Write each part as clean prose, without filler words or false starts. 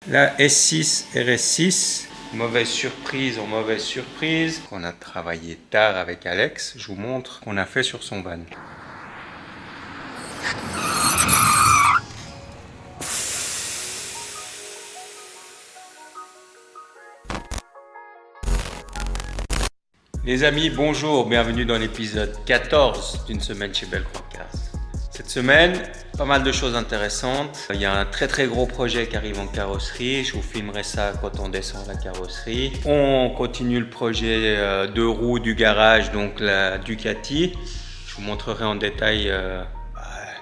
La S6 RS6, mauvaise surprise en mauvaise surprise. On a travaillé tard avec Alex. Je vous montre ce qu'on a fait sur son van. Les amis, bonjour, bienvenue dans l'épisode 14 d'une semaine chez Bellecroix Cars. Cette semaine, pas mal de choses intéressantes. Il y a un très gros projet qui arrive en carrosserie. Je vous filmerai ça quand on descend la carrosserie. On continue le projet deux roues du garage, donc la Ducati. Je vous montrerai en détail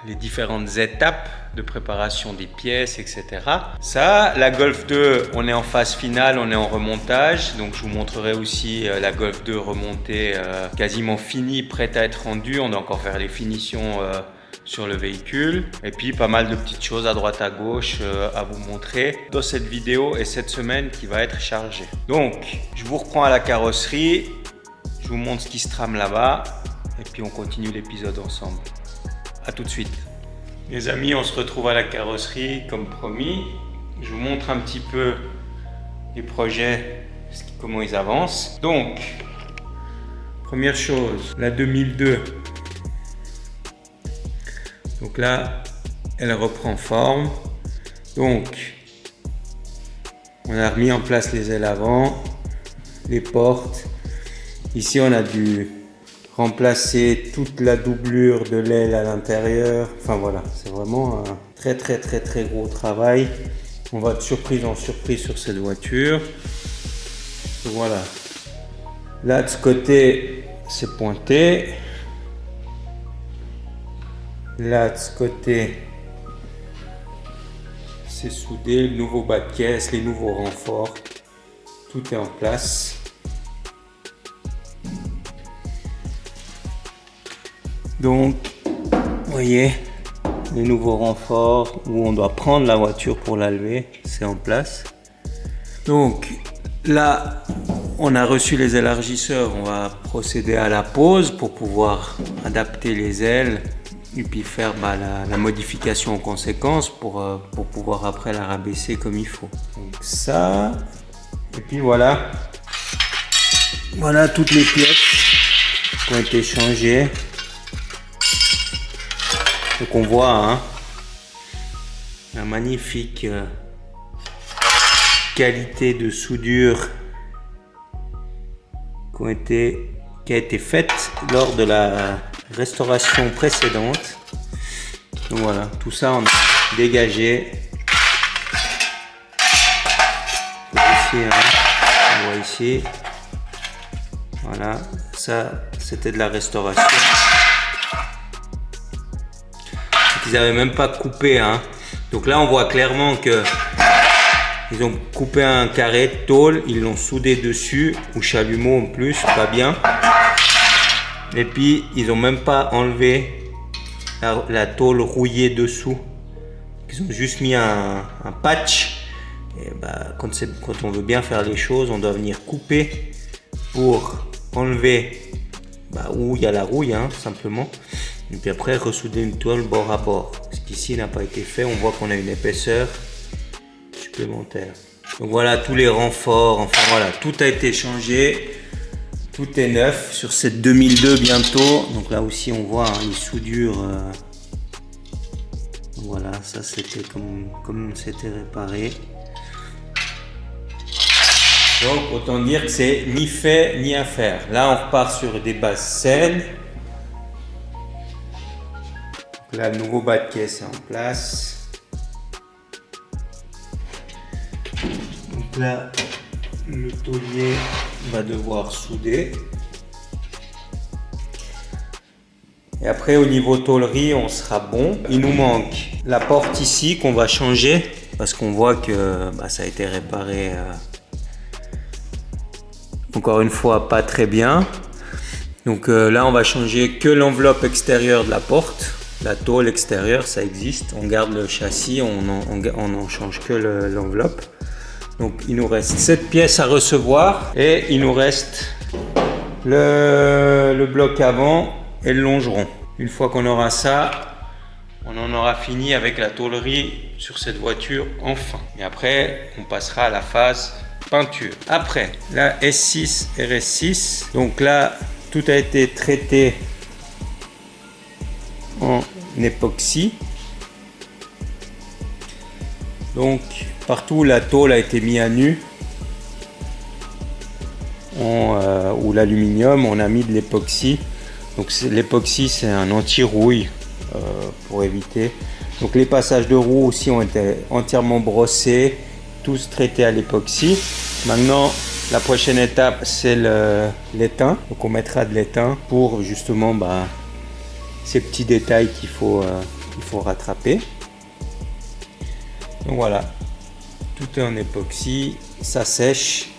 les différentes étapes de préparation des pièces, etc. Ça, la Golf 2, on est en phase finale, on est en remontage. Donc je vous montrerai aussi la Golf 2 remontée quasiment finie, prête à être rendue. On doit encore faire les finitions sur le véhicule. Et puis pas mal de petites choses à droite à gauche à vous montrer dans cette vidéo et cette semaine qui va être chargée. Donc, je vous reprends à la carrosserie. Je vous montre ce qui se trame là-bas. Et puis on continue l'épisode ensemble. A tout de suite. Les amis, on se retrouve à la carrosserie comme promis. Je vous montre un petit peu les projets, comment ils avancent. Donc, première chose, la 2002. Donc là, elle reprend forme. Donc, on a remis en place les ailes avant, les portes. Ici, on a dû remplacer toute la doublure de l'aile à l'intérieur. Enfin voilà, c'est vraiment un très gros travail. On va de surprise en surprise sur cette voiture. Voilà. Là, de ce côté, c'est pointé. Là, de ce côté, c'est soudé. Le nouveau bas de caisse, les nouveaux renforts. Tout est en place. Donc, vous voyez, les nouveaux renforts où on doit prendre la voiture pour la lever, c'est en place. Donc, là, on a reçu les élargisseurs. On va procéder à la pose pour pouvoir adapter les ailes et puis faire la modification en conséquence pour pouvoir après la rabaisser comme il faut. Donc ça, et puis voilà. Voilà toutes les pièces qui ont été changées. Donc on voit la magnifique qualité de soudure qui a été faite lors de la restauration précédente. Donc voilà, tout ça on a dégagé. Ici, on voit ici. Voilà, ça c'était de la restauration. Ils n'avaient même pas coupé. Donc là, on voit clairement que ils ont coupé un carré de tôle, ils l'ont soudé dessus, ou chalumeau en plus, pas bien. Et puis, ils n'ont même pas enlevé la tôle rouillée dessous. Ils ont juste mis un patch. Et quand on veut bien faire les choses, on doit venir couper pour enlever où il y a la rouille, simplement. Et puis après, ressouder une tôle bord à bord. Ce qui ici n'a pas été fait, on voit qu'on a une épaisseur supplémentaire. Donc voilà, tous les renforts, enfin voilà, tout a été changé. Tout est neuf sur cette 2002 bientôt. Donc là aussi, on voit les soudures. Voilà, ça c'était comme c'était réparé. Donc autant dire que c'est ni fait ni à faire. Là, on repart sur des bases saines. Là, le nouveau bas de caisse est en place. Donc là, le taulier va devoir souder. Et après, au niveau tôlerie, on sera bon. Il nous manque la porte ici qu'on va changer parce qu'on voit que ça a été réparé encore une fois pas très bien. Donc là, on va changer que l'enveloppe extérieure de la porte. La tôle extérieure, ça existe. On garde le châssis, on n'en change que l'enveloppe. Donc il nous reste cette pièce à recevoir et il nous reste le bloc avant et le longeron. Une fois qu'on aura ça, on en aura fini avec la tôlerie sur cette voiture enfin. Et après, on passera à la phase peinture. Après, la S6 RS6. Donc là, tout a été traité en époxy. Donc partout la tôle a été mise à nu. Ou l'aluminium, on a mis de l'époxy. Donc l'époxy, c'est un anti-rouille pour éviter. Donc les passages de roues aussi ont été entièrement brossés, tous traités à l'époxy. Maintenant, la prochaine étape, c'est l'étain. Donc on mettra de l'étain pour justement ces petits détails qu'il faut rattraper. Donc voilà, tout est en époxy, ça sèche.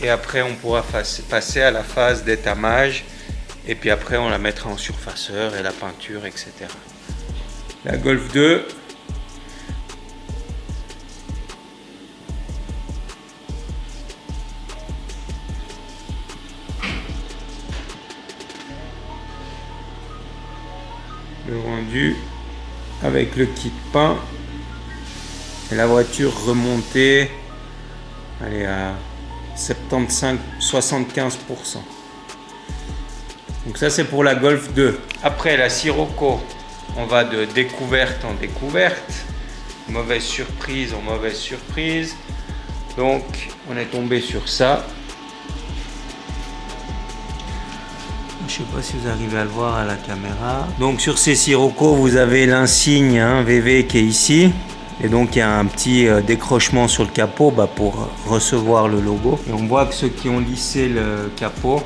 Et après, on pourra passer à la phase d'étamage. Et puis après, on la mettra en surfaceur et la peinture, etc. La Golf 2. Le rendu avec le kit peint. Et la voiture remontée. Elle est à 75-75%. Donc ça c'est pour la Golf 2. Après la Sirocco, on va de découverte en découverte, mauvaise surprise en mauvaise surprise. Donc on est tombé sur ça. Je ne sais pas si vous arrivez à le voir à la caméra. Donc sur ces Sirocco, vous avez l'insigne VV qui est ici. Et donc il y a un petit décrochement sur le capot pour recevoir le logo. Et on voit que ceux qui ont lissé le capot,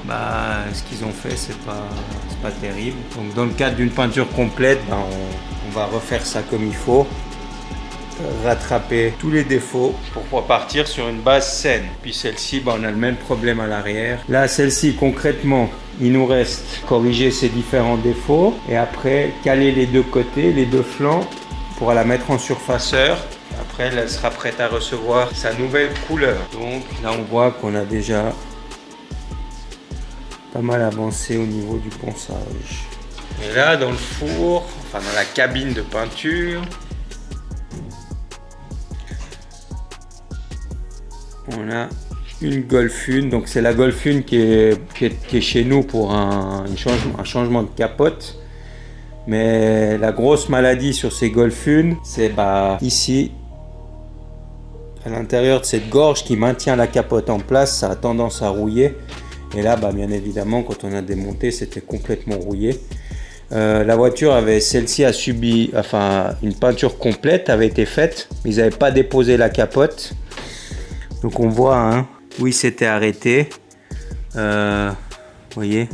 ce qu'ils ont fait c'est pas terrible. Donc dans le cadre d'une peinture complète, on va refaire ça comme il faut, rattraper tous les défauts pour pouvoir partir sur une base saine. Puis celle-ci, on a le même problème à l'arrière. Là celle-ci concrètement, il nous reste corriger ces différents défauts et après caler les deux côtés, les deux flancs, pour la mettre en surfaceur. Après, elle sera prête à recevoir sa nouvelle couleur. Donc là, on voit qu'on a déjà pas mal avancé au niveau du ponçage. Et là, dans le four, enfin dans la cabine de peinture, on a une Golf 1. Donc c'est la Golf 1 qui est chez nous pour un changement de capote. Mais la grosse maladie sur ces Golf 1, c'est ici, à l'intérieur de cette gorge qui maintient la capote en place, ça a tendance à rouiller. Et là, bien évidemment, quand on a démonté, c'était complètement rouillé. La voiture celle-ci a subi, une peinture complète avait été faite, mais ils n'avaient pas déposé la capote. Donc on voit où il s'était arrêté. Vous voyez,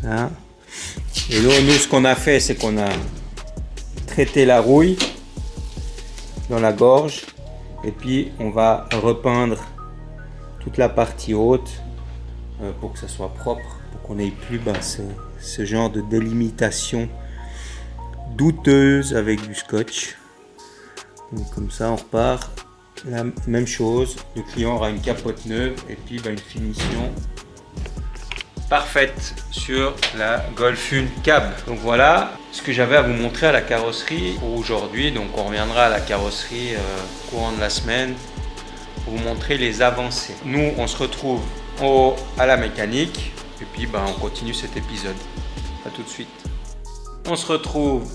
là. Et là, nous, ce qu'on a fait, c'est qu'on a traité la rouille dans la gorge. Et puis, on va repeindre toute la partie haute pour que ça soit propre, pour qu'on n'ait plus ce genre de délimitation douteuse avec du scotch. Donc, comme ça, on repart. La même chose, le client aura une capote neuve et puis une finition parfaite sur la Golf 1 Cab. Donc voilà ce que j'avais à vous montrer à la carrosserie pour aujourd'hui. Donc on reviendra à la carrosserie courant de la semaine pour vous montrer les avancées. Nous on se retrouve à la mécanique et puis on continue cet épisode. À tout de suite. On se retrouve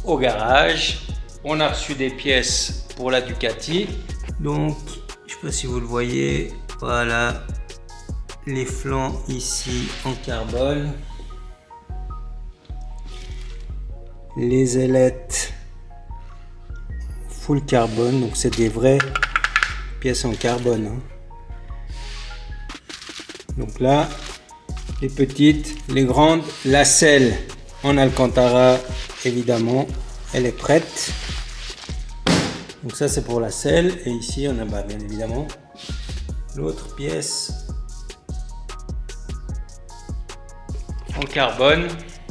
au garage. On a reçu des pièces pour la Ducati. Donc je ne sais pas si vous le voyez, voilà les flancs ici en carbone, les ailettes full carbone, donc c'est des vraies pièces en carbone. Donc là, les petites, les grandes, la selle en Alcantara, évidemment, elle est prête. Donc ça c'est pour la selle, et ici on a bien évidemment l'autre pièce en carbone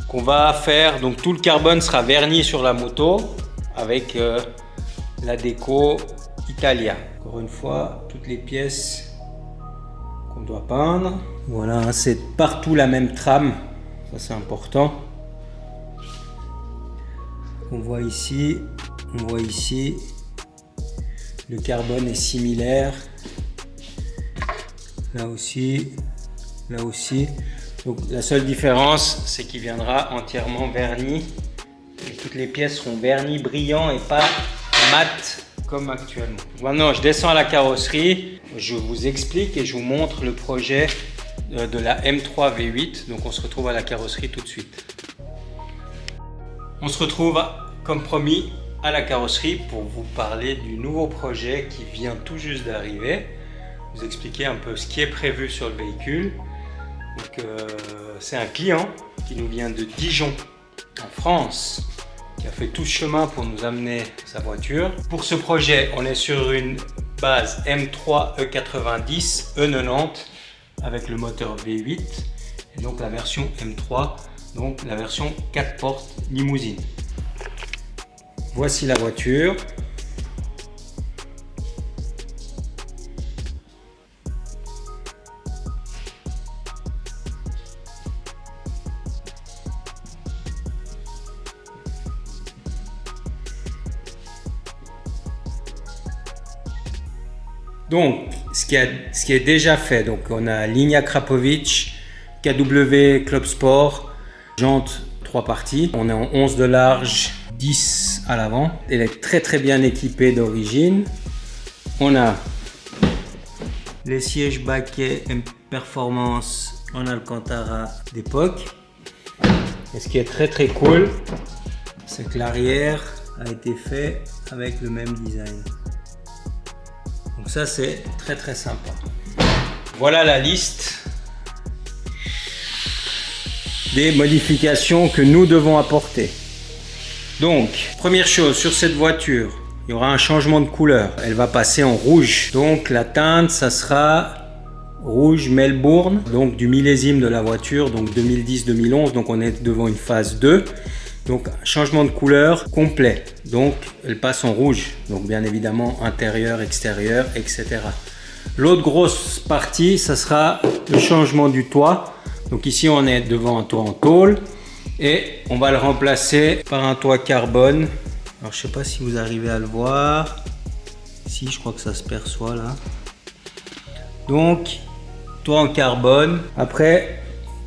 qu'on va faire. Donc tout le carbone sera verni sur la moto avec la déco Italia. Encore une fois, toutes les pièces qu'on doit peindre. Voilà, c'est partout la même trame, ça c'est important. On voit ici, on voit ici, le carbone est similaire. Là aussi, là aussi. Donc la seule différence, c'est qu'il viendra entièrement verni. Et toutes les pièces seront vernies brillants et pas mat comme actuellement. Maintenant, je descends à la carrosserie, je vous explique et je vous montre le projet de la M3 V8. Donc on se retrouve à la carrosserie tout de suite. On se retrouve comme promis à la carrosserie pour vous parler du nouveau projet qui vient tout juste d'arriver. Vous expliquer un peu ce qui est prévu sur le véhicule. C'est un client qui nous vient de Dijon en France, qui a fait tout ce chemin pour nous amener sa voiture. Pour ce projet, on est sur une base M3 E90 E90 avec le moteur V8 et donc la version M3, donc la version 4 portes limousine. Voici la voiture. Donc, ce qui est déjà fait, donc on a Linia Krapovic, KW Club Sport, jantes 3 parties. On est en 11 de large, 10 à l'avant. Elle est très bien équipée d'origine. On a les sièges baquets Performance en Alcantara d'époque. Et ce qui est très cool, c'est que l'arrière a été fait avec le même design. Donc ça c'est très sympa. Voilà la liste des modifications que nous devons apporter. Donc première chose, sur cette voiture il y aura un changement de couleur, elle va passer en rouge, donc la teinte ça sera rouge Melbourne, donc du millésime de la voiture, donc 2010-2011, donc on est devant une phase 2. Donc changement de couleur complet, donc elle passe en rouge, donc bien évidemment intérieur, extérieur, etc. L'autre grosse partie, ça sera le changement du toit. Donc ici on est devant un toit en tôle et on va le remplacer par un toit carbone. Alors je sais pas si vous arrivez à le voir, si je crois que ça se perçoit là. Donc toit en carbone, après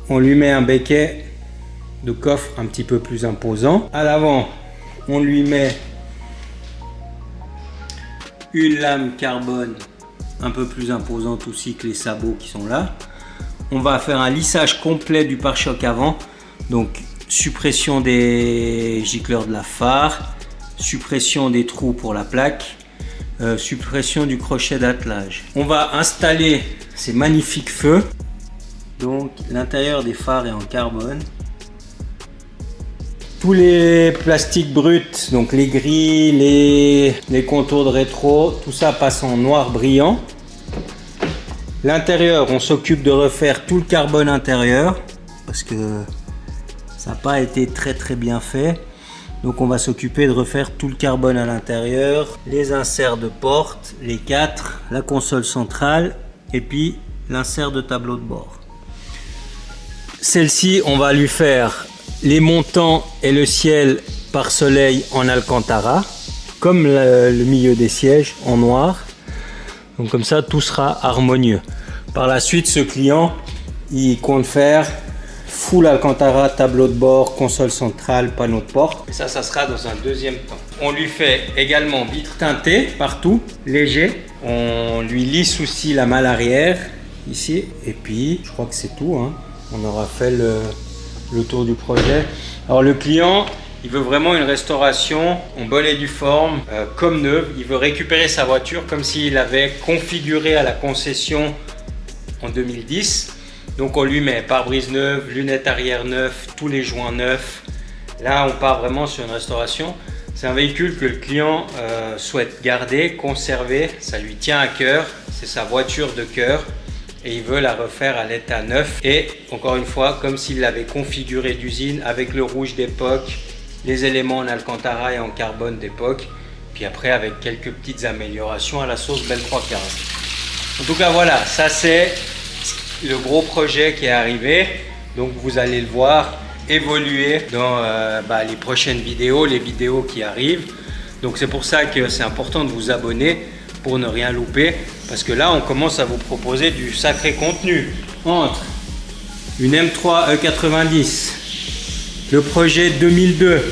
on lui met un béquet de coffre un petit peu plus imposant. À l'avant, on lui met une lame carbone un peu plus imposante aussi que les sabots qui sont là. On va faire un lissage complet du pare-choc avant, donc suppression des gicleurs de la phare, suppression des trous pour la plaque, suppression du crochet d'attelage. On va installer ces magnifiques feux. Donc l'intérieur des phares est en carbone. Tous les plastiques bruts, donc les grilles, les contours de rétro, tout ça passe en noir brillant. L'intérieur, on s'occupe de refaire tout le carbone intérieur parce que ça n'a pas été très bien fait. Donc on va s'occuper de refaire tout le carbone à l'intérieur, les inserts de porte, les 4, la console centrale et puis l'insert de tableau de bord. Celle-ci, on va lui faire les montants et le ciel par soleil en Alcantara, comme le milieu des sièges en noir. Donc comme ça, tout sera harmonieux. Par la suite, ce client, il compte faire full Alcantara, tableau de bord, console centrale, panneau de porte. Et ça sera dans un deuxième temps. On lui fait également vitres teintées partout, léger. On lui lisse aussi la malle arrière, ici. Et puis, je crois que c'est tout, hein. On aura fait le tour du projet. Alors le client, il veut vraiment une restauration en bonne et due forme, comme neuve. Il veut récupérer sa voiture comme s'il avait configuré à la concession en 2010. Donc on lui met pare-brise neuve, lunettes arrière neuves, tous les joints neufs. Là on part vraiment sur une restauration. C'est un véhicule que le client souhaite garder, conserver. Ça lui tient à cœur, c'est sa voiture de cœur. Et il veut la refaire à l'état neuf et encore une fois comme s'il l'avait configuré d'usine avec le rouge d'époque, les éléments en Alcantara et en carbone d'époque, puis après avec quelques petites améliorations à la sauce Belle 315. En tout cas voilà, ça c'est le gros projet qui est arrivé, donc vous allez le voir évoluer dans les prochaines vidéos, les vidéos qui arrivent. Donc c'est pour ça que c'est important de vous abonner pour ne rien louper, parce que là on commence à vous proposer du sacré contenu. Entre une M3 E90, le projet 2002,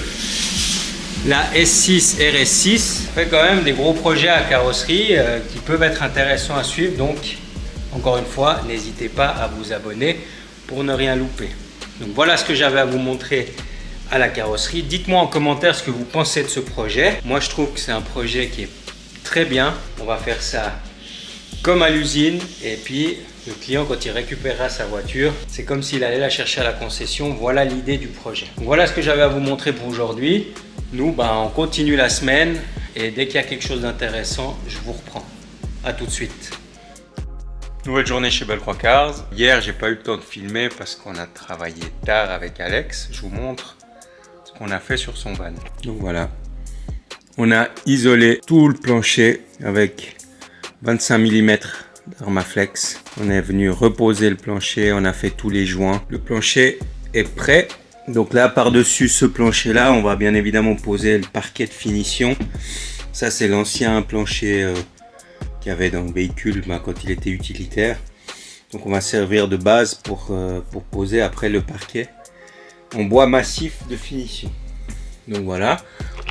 la S6 RS6, ça fait quand même des gros projets à carrosserie qui peuvent être intéressants à suivre. Donc encore une fois, n'hésitez pas à vous abonner pour ne rien louper. Donc voilà ce que j'avais à vous montrer à la carrosserie. Dites-moi en commentaire ce que vous pensez de ce projet. Moi je trouve que c'est un projet qui est très bien. On va faire ça comme à l'usine, et puis le client, quand il récupérera sa voiture, c'est comme s'il allait la chercher à la concession. Voilà l'idée du projet. Donc voilà ce que j'avais à vous montrer pour aujourd'hui. Nous, on continue la semaine, et dès qu'il y a quelque chose d'intéressant, je vous reprends. À tout de suite. Nouvelle journée chez Bellecroix Cars. Hier, j'ai pas eu le temps de filmer parce qu'on a travaillé tard avec Alex. Je vous montre ce qu'on a fait sur son van. Donc voilà, on a isolé tout le plancher avec 25 mm d'Armaflex. On est venu reposer le plancher, on a fait tous les joints. Le plancher est prêt. Donc là, par-dessus ce plancher-là, on va bien évidemment poser le parquet de finition. Ça, c'est l'ancien plancher qu'il y avait dans le véhicule quand il était utilitaire. Donc on va servir de base pour poser après le parquet en bois massif de finition. Donc voilà,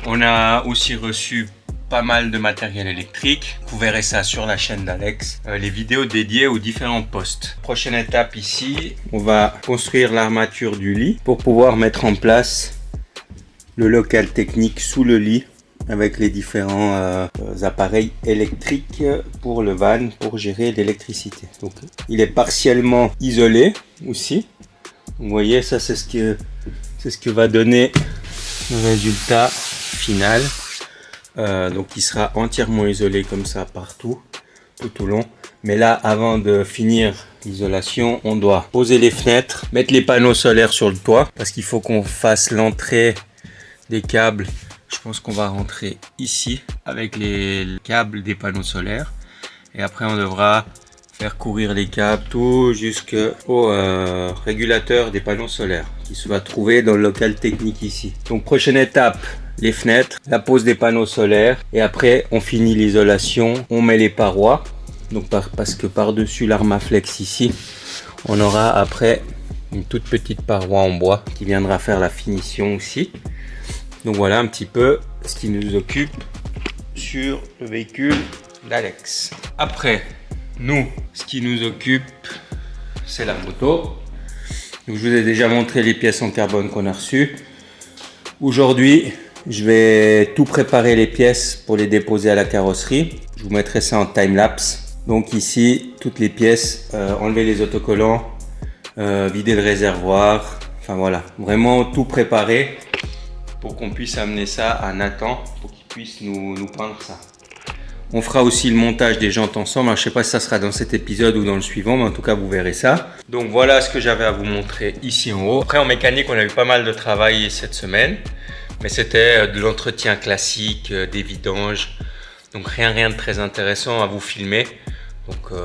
on a aussi reçu pas mal de matériel électrique. Vous verrez ça sur la chaîne d'Alex, les vidéos dédiées aux différents postes. Prochaine étape ici, on va construire l'armature du lit pour pouvoir mettre en place le local technique sous le lit avec les différents appareils électriques pour le van pour gérer l'électricité. Donc il est partiellement isolé aussi. Vous voyez, ça c'est ce que va donner le résultat final. Donc il sera entièrement isolé comme ça partout, tout au long. Mais là, avant de finir l'isolation, on doit poser les fenêtres, mettre les panneaux solaires sur le toit, parce qu'il faut qu'on fasse l'entrée des câbles. Je pense qu'on va rentrer ici avec les câbles des panneaux solaires, et après on devra faire courir les câbles tout jusqu'au régulateur des panneaux solaires qui se va trouver dans le local technique ici. Donc prochaine étape, les fenêtres, la pose des panneaux solaires, et après on finit l'isolation, on met les parois. Donc parce que par-dessus l'Armaflex ici, on aura après une toute petite paroi en bois qui viendra faire la finition aussi. Donc voilà un petit peu ce qui nous occupe sur le véhicule d'Alex. Après, nous, ce qui nous occupe, c'est la moto. Donc, je vous ai déjà montré les pièces en carbone qu'on a reçues. Aujourd'hui, je vais tout préparer les pièces pour les déposer à la carrosserie. Je vous mettrai ça en time-lapse. Donc ici, toutes les pièces, enlever les autocollants, vider le réservoir. Enfin voilà, vraiment tout préparé pour qu'on puisse amener ça à Nathan pour qu'il puisse nous peindre ça. On fera aussi le montage des jantes ensemble. Je ne sais pas si ça sera dans cet épisode ou dans le suivant, mais en tout cas, vous verrez ça. Donc voilà ce que j'avais à vous montrer ici en haut. Après, en mécanique, on a eu pas mal de travail cette semaine, mais c'était de l'entretien classique, des vidanges. Donc rien de très intéressant à vous filmer. Donc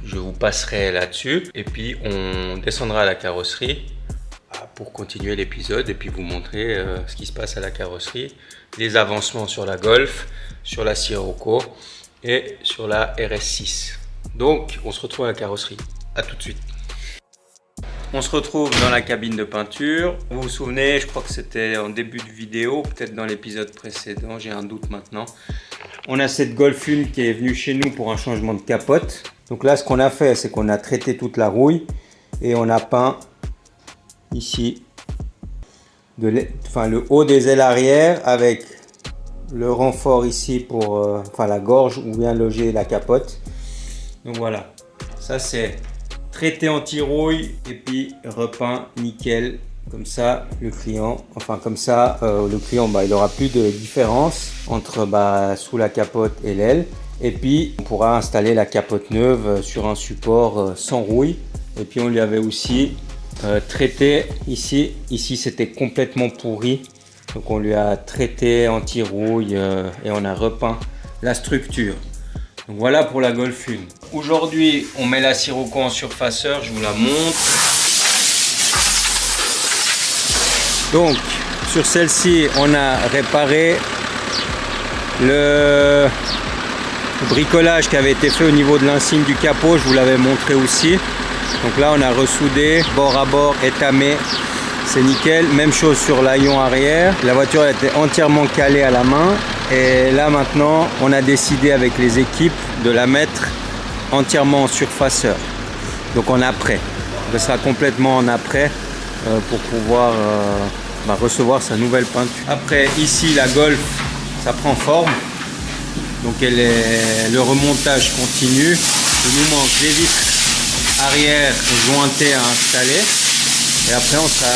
je vous passerai là-dessus. Et puis on descendra à la carrosserie pour continuer l'épisode et puis vous montrer ce qui se passe à la carrosserie, les avancements sur la Golf, sur la Sirocco et sur la RS6. Donc on se retrouve à la carrosserie. À tout de suite. On se retrouve dans la cabine de peinture. Vous vous souvenez, je crois que c'était en début de vidéo, peut-être dans l'épisode précédent, j'ai un doute maintenant. On a cette Golf 1 qui est venue chez nous pour un changement de capote. Donc là, ce qu'on a fait, c'est qu'on a traité toute la rouille et on a peint ici le haut des ailes arrière avec le renfort ici pour la gorge où vient loger la capote. Donc voilà, ça c'est traité anti-rouille et puis repeint nickel. Comme ça, le client, il n'aura plus de différence entre sous la capote et l'aile. Et puis, on pourra installer la capote neuve sur un support sans rouille. Et puis, on lui avait aussi traité ici. Ici, c'était complètement pourri. Donc, on lui a traité anti-rouille et on a repeint la structure. Donc, voilà pour la Golf 1. Aujourd'hui, on met la Sirocco en surfaceur. Je vous la montre. Donc, sur celle-ci, on a réparé Le bricolage qui avait été fait au niveau de l'insigne du capot, je vous l'avais montré aussi. Donc là on a ressoudé, bord à bord, étamé, c'est nickel. Même chose sur l'haillon arrière. La voiture elle était entièrement calée à la main. Et là maintenant on a décidé avec les équipes de la mettre entièrement en surfaceur. Donc en après. Elle sera complètement en après pour pouvoir recevoir sa nouvelle peinture. Après ici la Golf, ça prend forme. Donc le remontage continue. Il nous manque les vitres arrière jointées à installer. Et après on sera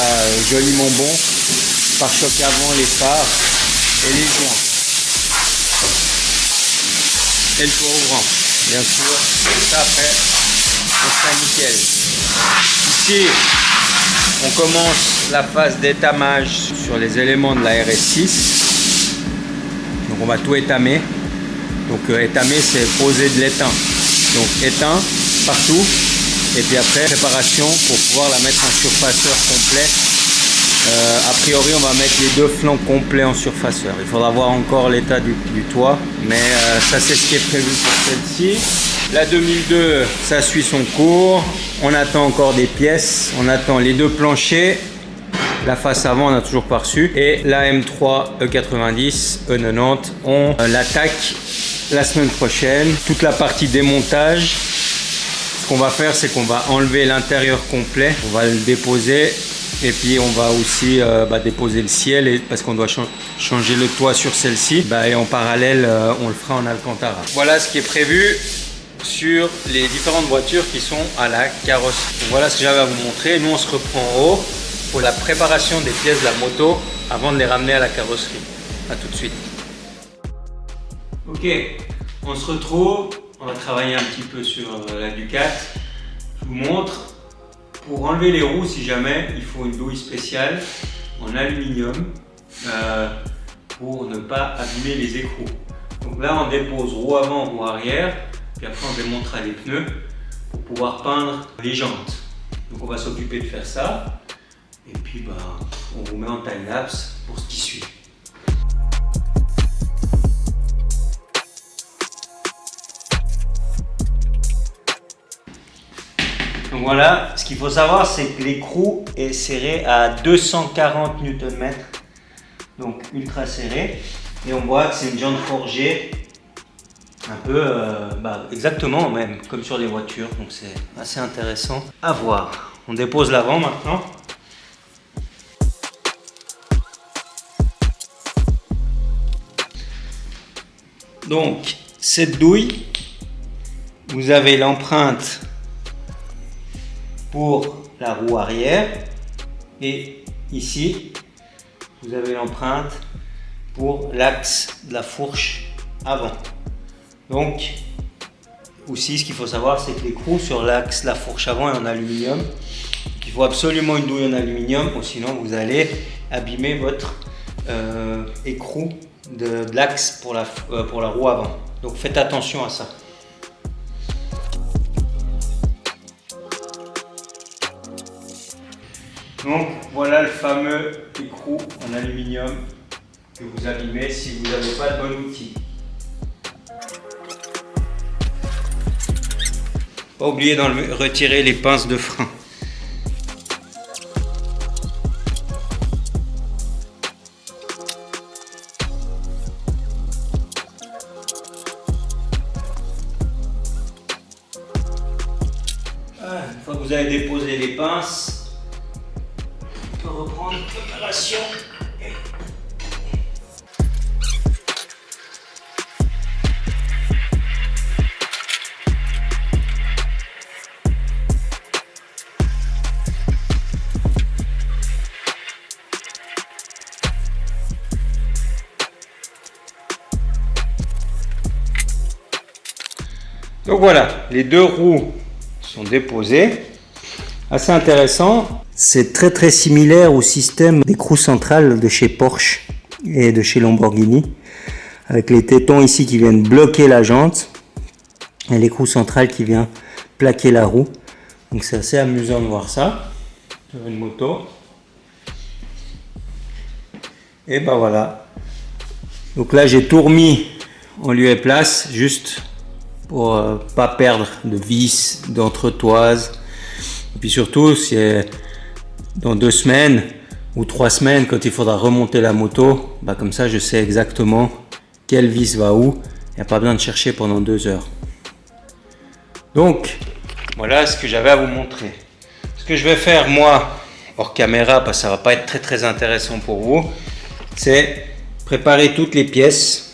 joliment bon. Pare-choc avant, les phares et les joints. Et le toit ouvrant, bien sûr. Et ça après, on sera nickel. Ici, on commence la phase d'étamage sur les éléments de la RS6. Donc on va tout étamer. Donc étamer, c'est poser de l'étain. Donc étain partout. Et puis après, préparation pour pouvoir la mettre en surfaceur complet. A priori, on va mettre les deux flancs complets en surfaceur. Il faudra voir encore l'état du toit. Mais ça, c'est ce qui est prévu pour celle-ci. La 2002, ça suit son cours. On attend encore des pièces. On attend les deux planchers. La face avant, on n'a toujours pas reçu. Et la M3 E90, E90, on l'attaque la semaine prochaine. Toute la partie démontage. Ce qu'on va faire, c'est qu'on va enlever l'intérieur complet. On va le déposer. Et puis on va aussi déposer le ciel parce qu'on doit changer le toit sur celle-ci. Et en parallèle, on le fera en Alcantara. Voilà ce qui est prévu sur les différentes voitures qui sont à la carrosserie. Donc voilà ce que j'avais à vous montrer. Nous, on se reprend en haut pour la préparation des pièces de la moto avant de les ramener à la carrosserie. A tout de suite. Ok, on se retrouve. On va travailler un petit peu sur la Ducat. Je vous montre. Pour enlever les roues, si jamais, il faut une douille spéciale en aluminium pour ne pas abîmer les écrous. Donc là, on dépose roue avant, roue arrière, puis après on démontera les pneus pour pouvoir peindre les jantes. Donc on va s'occuper de faire ça, et puis on vous met en time-lapse pour ce qui suit. Donc voilà, ce qu'il faut savoir, c'est que l'écrou est serré à 240 Nm, donc ultra serré. Et on voit que c'est une jante forgée, un peu, exactement même, comme sur les voitures. Donc c'est assez intéressant à voir. On dépose l'avant maintenant. Donc, cette douille, vous avez l'empreinte pour la roue arrière et ici vous avez l'empreinte pour l'axe de la fourche avant. Donc aussi ce qu'il faut savoir, c'est que l'écrou sur l'axe de la fourche avant est en aluminium. Donc, il faut absolument une douille en aluminium, ou sinon vous allez abîmer votre écrou de l'axe pour la roue avant. Donc faites attention à ça. Donc voilà le fameux écrou en aluminium que vous abîmez si vous n'avez pas le bon outil. Pas oublier d'enlever, retirer les pinces de frein. Une fois que vous avez déposé les pinces, on peut reprendre l'opération. Donc voilà, les deux roues sont déposées. Assez intéressant. C'est très similaire au système d'écrou central de chez Porsche et de chez Lamborghini, avec les tétons ici qui viennent bloquer la jante et l'écrou central qui vient plaquer la roue. Donc c'est assez amusant de voir ça sur une moto. Et ben voilà. Donc là j'ai tout remis en lieu et place, juste pour pas perdre de vis, d'entretoise. Et puis surtout, c'est dans 2 semaines ou 3 semaines, quand il faudra remonter la moto, comme ça je sais exactement quelle vis va où. Il n'y a pas besoin de chercher pendant 2 heures. Donc, voilà ce que j'avais à vous montrer. Ce que je vais faire moi, hors caméra, parce que ça va pas être très intéressant pour vous, c'est préparer toutes les pièces.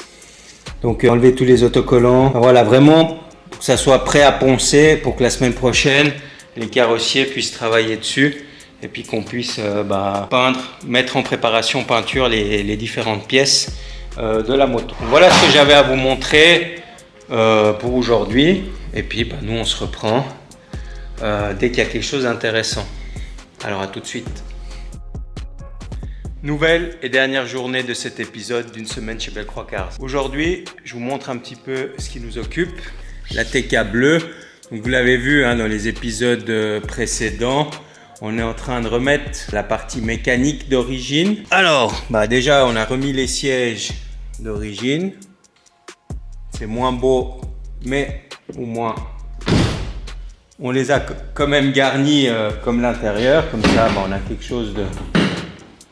Donc enlever tous les autocollants. Voilà, vraiment pour que ça soit prêt à poncer, pour que la semaine prochaine, les carrossiers puissent travailler dessus. Et puis qu'on puisse peindre, mettre en préparation peinture les différentes pièces de la moto. Donc, voilà ce que j'avais à vous montrer pour aujourd'hui. Et puis nous on se reprend dès qu'il y a quelque chose d'intéressant. Alors à tout de suite. Nouvelle et dernière journée de cet épisode d'une semaine chez Bellecroix Cars. Aujourd'hui, je vous montre un petit peu ce qui nous occupe. La TK bleue. Donc, vous l'avez vu dans les épisodes précédents. On est en train de remettre la partie mécanique d'origine. Alors, déjà, on a remis les sièges d'origine. C'est moins beau, mais au moins, on les a quand même garnis comme l'intérieur. Comme ça, on a quelque chose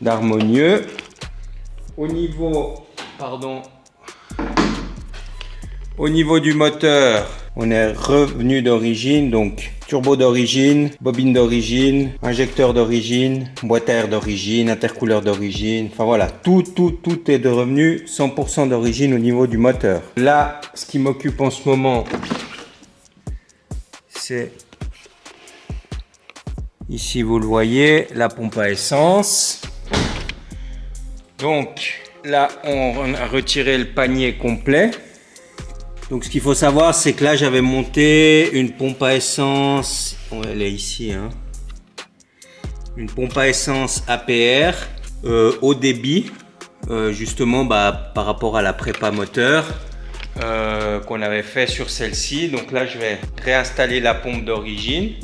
d'harmonieux. Au niveau du moteur, on est revenu d'origine, donc turbo d'origine, bobine d'origine, injecteur d'origine, boîte à air d'origine, intercouleur d'origine. Enfin voilà, tout est de revenu 100% d'origine au niveau du moteur. Là, ce qui m'occupe en ce moment, c'est ici, vous le voyez, la pompe à essence. Donc là, on a retiré le panier complet. Donc ce qu'il faut savoir, c'est que là, j'avais monté une pompe à essence. Elle est ici. Une pompe à essence APR haut débit. Justement, par rapport à la prépa moteur qu'on avait fait sur celle-ci. Donc là, je vais réinstaller la pompe d'origine.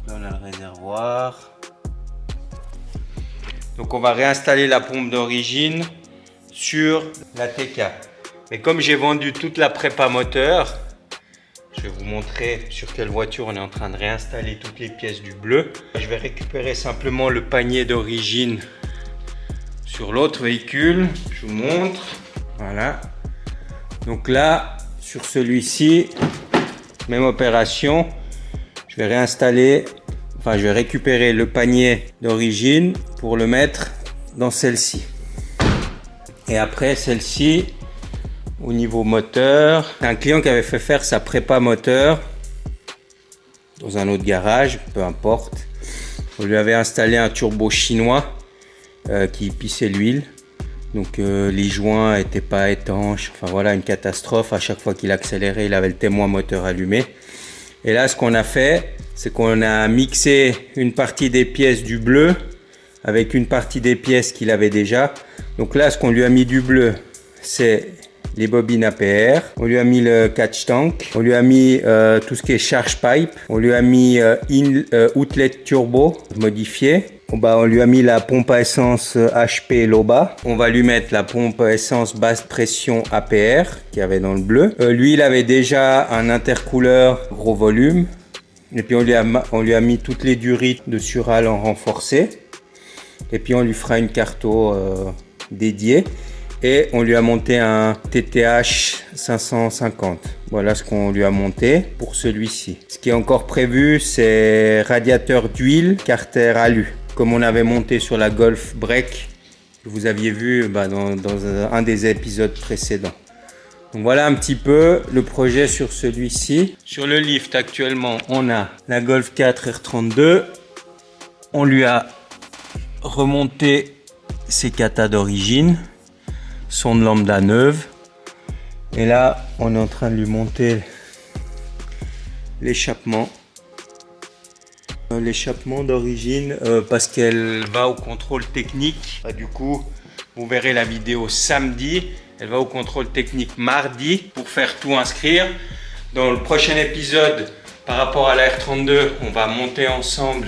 Là, on a le réservoir. Donc on va réinstaller la pompe d'origine sur la TK. Mais comme j'ai vendu toute la prépa moteur, je vais vous montrer sur quelle voiture on est en train de réinstaller toutes les pièces du bleu. Je vais récupérer simplement le panier d'origine sur l'autre véhicule. Je vous montre. Voilà. Donc là, sur celui-ci, même opération. Je vais réinstaller, je vais récupérer le panier d'origine pour le mettre dans celle-ci. Et après celle-ci, au niveau moteur, un client qui avait fait faire sa prépa moteur dans un autre garage, peu importe. On lui avait installé un turbo chinois qui pissait l'huile. Donc les joints n'étaient pas étanches. Enfin voilà, une catastrophe. À chaque fois qu'il accélérait, il avait le témoin moteur allumé. Et là, ce qu'on a fait, c'est qu'on a mixé une partie des pièces du bleu avec une partie des pièces qu'il avait déjà. Donc là, ce qu'on lui a mis du bleu, c'est les bobines APR. On lui a mis le catch tank. On lui a mis tout ce qui est charge pipe. On lui a mis outlet turbo modifié. On lui a mis la pompe à essence HP Loba. On va lui mettre la pompe à essence basse pression APR qu'il y avait dans le bleu. Lui, il avait déjà un intercouleur gros volume. Et puis on lui a mis toutes les durites de Sural en renforcé. Et puis on lui fera une carto dédiée. Et on lui a monté un TTH 550. Voilà ce qu'on lui a monté pour celui-ci. Ce qui est encore prévu, c'est radiateur d'huile Carter alu. Comme on avait monté sur la Golf Break, que vous aviez vu dans un des épisodes précédents. Donc voilà un petit peu le projet sur celui-ci. Sur le lift actuellement, on a la Golf 4 R32. On lui a remonté ses katas d'origine, sonde lambda neuve. Et là, on est en train de lui monter l'échappement. L'échappement d'origine parce qu'elle va au contrôle technique. Du coup, vous verrez la vidéo samedi. Elle va au contrôle technique mardi pour faire tout inscrire. Dans le prochain épisode, par rapport à la R32, on va monter ensemble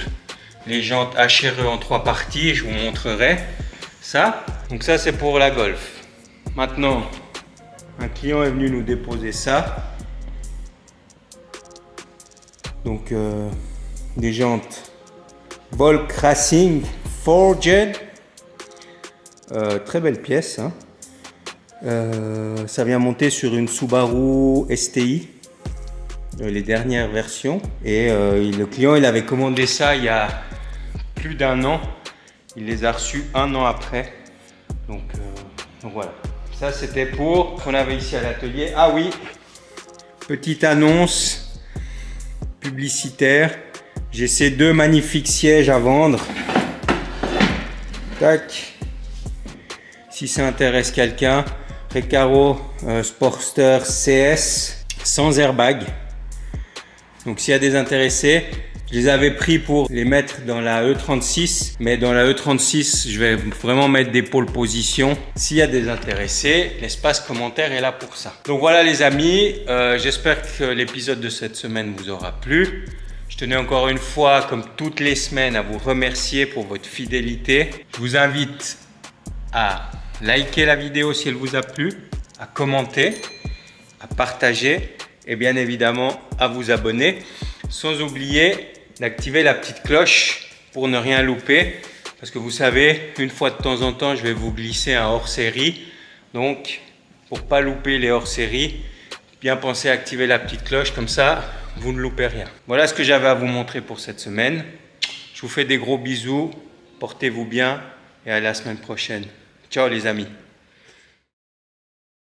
les jantes HRE en 3 parties. Je vous montrerai ça. Donc ça c'est pour la Golf. Maintenant, un client est venu nous déposer ça. Donc des jantes Volk Racing Forged. Très belle pièce. Hein. Ça vient monter sur une Subaru STI. Les dernières versions. Et le client il avait commandé ça il y a plus d'1 an. Il les a reçus 1 an après. Donc voilà. Ça c'était pour qu'on avait ici à l'atelier. Ah oui, petite annonce publicitaire. J'ai ces 2 magnifiques sièges à vendre. Tac. Si ça intéresse quelqu'un, Recaro Sportster CS sans airbag. Donc s'il y a des intéressés, je les avais pris pour les mettre dans la E36, mais dans la E36, je vais vraiment mettre des pole position. S'il y a des intéressés, l'espace commentaire est là pour ça. Donc voilà les amis, j'espère que l'épisode de cette semaine vous aura plu. Je tenais encore une fois, comme toutes les semaines, à vous remercier pour votre fidélité. Je vous invite à liker la vidéo si elle vous a plu, à commenter, à partager et bien évidemment à vous abonner. Sans oublier d'activer la petite cloche pour ne rien louper. Parce que vous savez, une fois de temps en temps, je vais vous glisser un hors-série. Donc, pour ne pas louper les hors-séries, bien penser à activer la petite cloche. Comme ça, vous ne loupez rien. Voilà ce que j'avais à vous montrer pour cette semaine. Je vous fais des gros bisous. Portez-vous bien et à la semaine prochaine. Ciao les amis.